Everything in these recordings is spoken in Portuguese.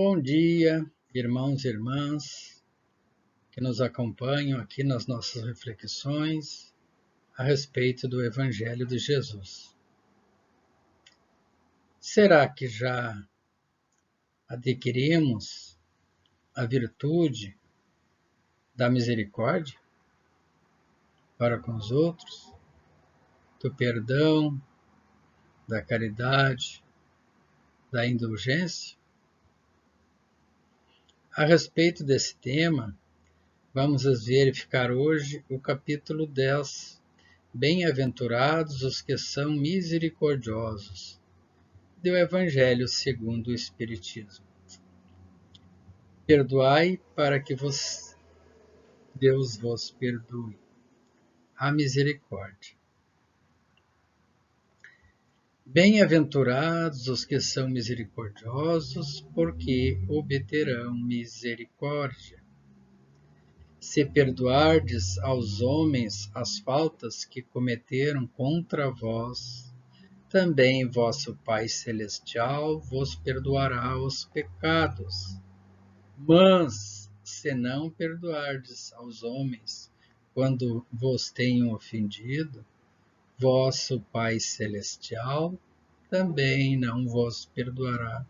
Bom dia, irmãos e irmãs que nos acompanham aqui nas nossas reflexões a respeito do Evangelho de Jesus. Será que já adquirimos a virtude da misericórdia para com os outros, do perdão, da caridade, da indulgência? A respeito desse tema, vamos verificar hoje o capítulo 10, Bem-aventurados os que são misericordiosos, do Evangelho segundo o Espiritismo. Perdoai para que Deus vos perdoe. A misericórdia. Bem-aventurados os que são misericordiosos, porque obterão misericórdia. Se perdoardes aos homens as faltas que cometeram contra vós, também vosso Pai Celestial vos perdoará os pecados. Mas, se não perdoardes aos homens quando vos tenham ofendido, vosso Pai Celestial também não vos perdoará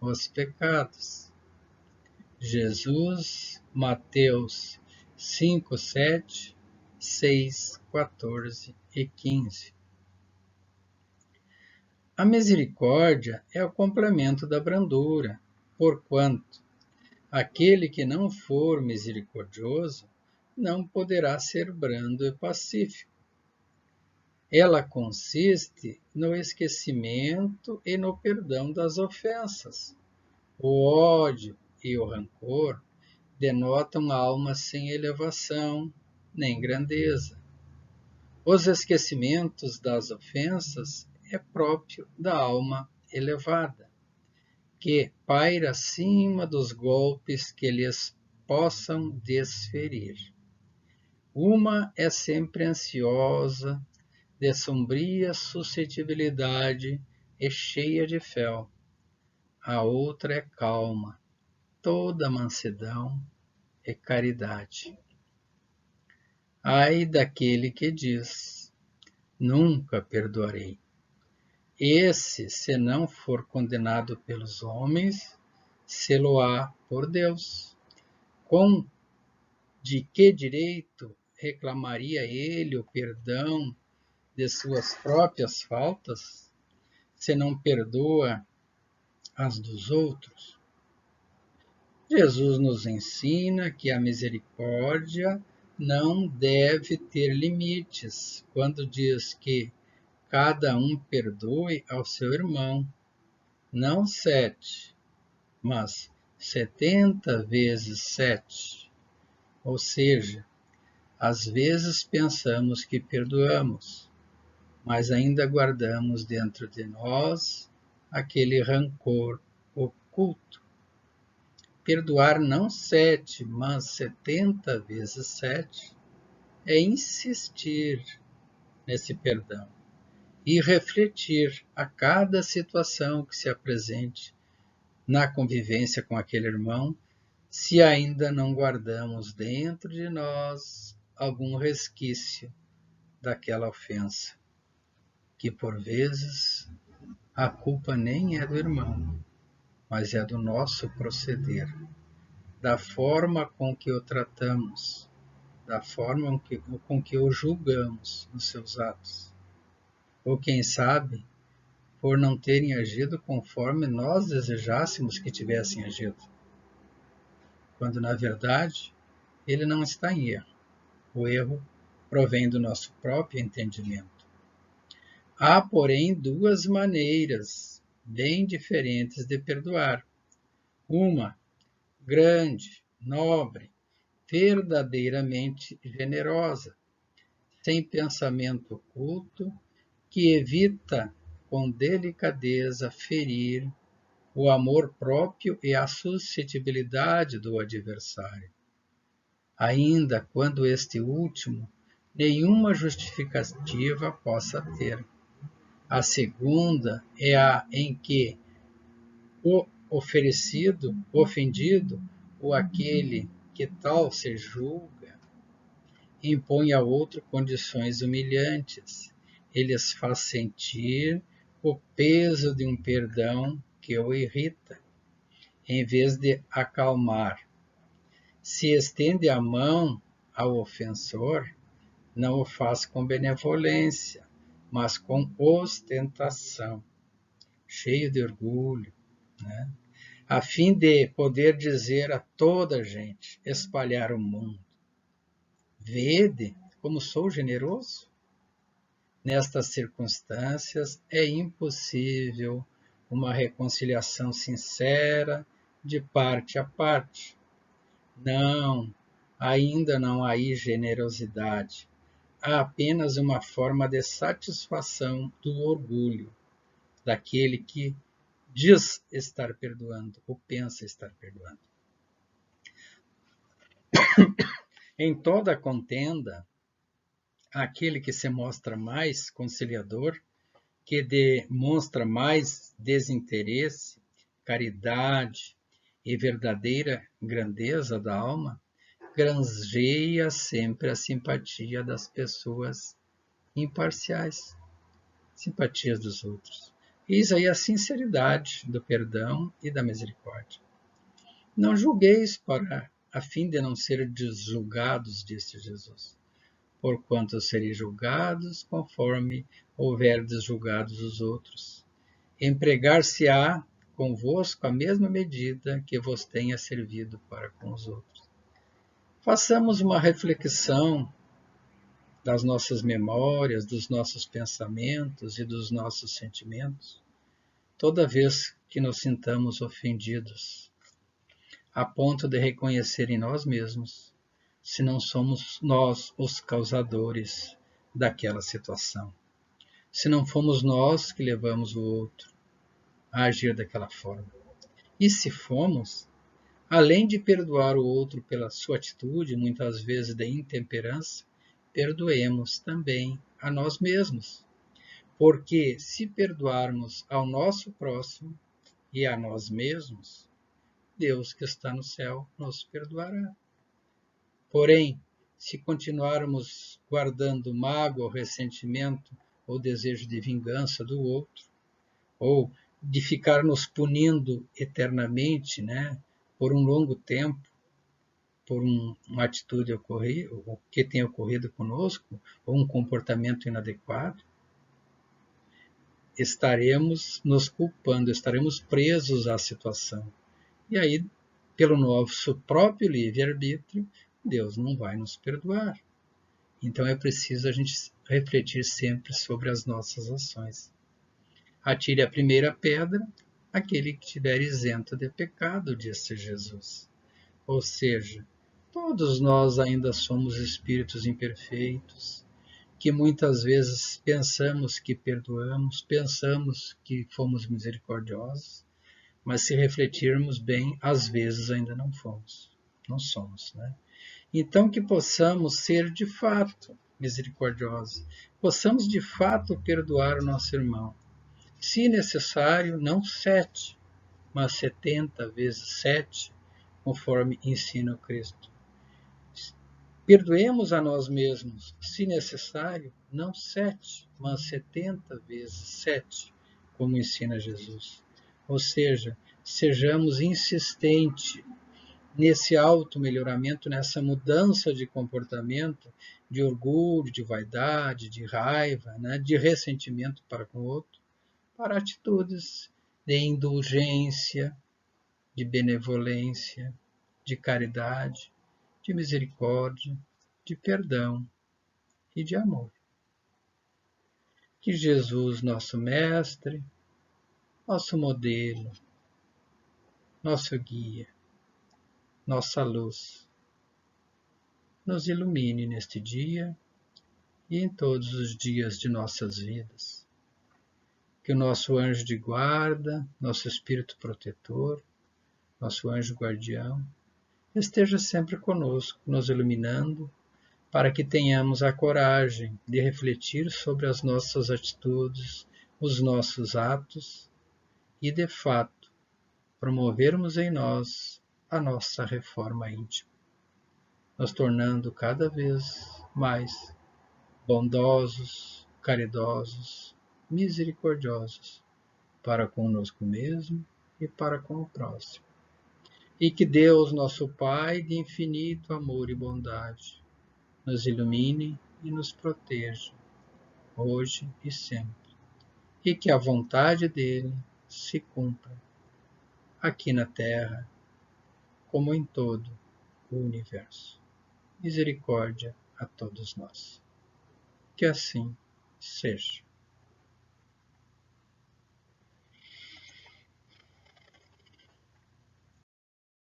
os pecados. Jesus, Mateus 5, 7, 6, 14 e 15. A misericórdia é o complemento da brandura, porquanto aquele que não for misericordioso não poderá ser brando e pacífico. Ela consiste no esquecimento e no perdão das ofensas. O ódio e o rancor denotam almas sem elevação nem grandeza. Os esquecimentos das ofensas é próprio da alma elevada, que paira acima dos golpes que lhes possam desferir. Uma é sempre ansiosa, de sombria suscetibilidade e cheia de fel. A outra é calma, toda mansidão e caridade. Ai daquele que diz: nunca perdoarei. Esse, se não for condenado pelos homens, sê-lo-á por Deus. De que direito reclamaria ele o perdão de suas próprias faltas, se não perdoa as dos outros? Jesus nos ensina que a misericórdia não deve ter limites, quando diz que cada um perdoe ao seu irmão, não 7, mas 70 vezes 7. Ou seja, às vezes pensamos que perdoamos, mas ainda guardamos dentro de nós aquele rancor oculto. Perdoar não 7, mas 70 vezes 7 é insistir nesse perdão e refletir a cada situação que se apresente na convivência com aquele irmão, se ainda não guardamos dentro de nós algum resquício daquela ofensa, que por vezes a culpa nem é do irmão, mas é do nosso proceder, da forma com que o tratamos, da forma com que o julgamos nos seus atos. Ou quem sabe, por não terem agido conforme nós desejássemos que tivessem agido, quando na verdade ele não está em erro. O erro provém do nosso próprio entendimento. Há, porém, duas maneiras bem diferentes de perdoar. Uma, grande, nobre, verdadeiramente generosa, sem pensamento oculto, que evita com delicadeza ferir o amor próprio e a suscetibilidade do adversário, ainda quando este último nenhuma justificativa possa ter. A segunda é a em que o ofendido, ou aquele que tal se julga, impõe a outro condições humilhantes. Eles faz sentir o peso de um perdão que o irrita, em vez de acalmar. Se estende a mão ao ofensor, não o faz com benevolência, mas com ostentação, cheio de orgulho, né? A fim de poder dizer a toda a gente, espalhar o mundo: vede como sou generoso? Nestas circunstâncias, é impossível uma reconciliação sincera de parte a parte. Não, ainda não há generosidade. Há apenas uma forma de satisfação do orgulho daquele que diz estar perdoando ou pensa estar perdoando. Em toda contenda, aquele que se mostra mais conciliador, que demonstra mais desinteresse, caridade e verdadeira grandeza da alma, granjeia sempre a simpatia das pessoas imparciais, simpatias dos outros. Eis aí a sinceridade do perdão e da misericórdia. Não julgueis a fim de não ser julgados, disse Jesus, porquanto sereis julgados conforme houverdes julgados os outros. Empregar-se-á convosco a mesma medida que vos tenha servido para com os outros. Façamos uma reflexão das nossas memórias, dos nossos pensamentos e dos nossos sentimentos, toda vez que nos sintamos ofendidos, a ponto de reconhecer em nós mesmos se não somos nós os causadores daquela situação, se não fomos nós que levamos o outro a agir daquela forma. E se fomos, além de perdoar o outro pela sua atitude, muitas vezes de intemperança, perdoemos também a nós mesmos. Porque se perdoarmos ao nosso próximo e a nós mesmos, Deus que está no céu nos perdoará. Porém, se continuarmos guardando mágoa, ressentimento ou desejo de vingança do outro, ou de ficar nos punindo eternamente, né, por um longo tempo, por uma atitude o que tem ocorrido conosco, ou um comportamento inadequado, estaremos nos culpando, estaremos presos à situação. E aí, pelo nosso próprio livre-arbítrio, Deus não vai nos perdoar. Então é preciso a gente refletir sempre sobre as nossas ações. Atire a primeira pedra aquele que estiver isento de pecado, disse Jesus. Ou seja, todos nós ainda somos espíritos imperfeitos, que muitas vezes pensamos que perdoamos, pensamos que fomos misericordiosos, mas se refletirmos bem, às vezes ainda não fomos, não somos, né? Então que possamos ser de fato misericordiosos, possamos de fato perdoar o nosso irmão. Se necessário, não 7, mas 70 vezes 7, conforme ensina o Cristo. Perdoemos a nós mesmos, se necessário, não 7, mas 70 vezes 7, como ensina Jesus. Ou seja, sejamos insistentes nesse auto-melhoramento, nessa mudança de comportamento, de orgulho, de vaidade, de raiva, né, de ressentimento para com o outro, para atitudes de indulgência, de benevolência, de caridade, de misericórdia, de perdão e de amor. Que Jesus, nosso Mestre, nosso modelo, nosso guia, nossa luz, nos ilumine neste dia e em todos os dias de nossas vidas. Que o nosso anjo de guarda, nosso espírito protetor, nosso anjo guardião, esteja sempre conosco, nos iluminando, para que tenhamos a coragem de refletir sobre as nossas atitudes, os nossos atos e, de fato, promovermos em nós a nossa reforma íntima, nos tornando cada vez mais bondosos, caridosos, misericordiosos para conosco mesmo e para com o próximo. E que Deus, nosso Pai de infinito amor e bondade, nos ilumine e nos proteja, hoje e sempre. E que a vontade dele se cumpra, aqui na terra, como em todo o universo. Misericórdia a todos nós. Que assim seja.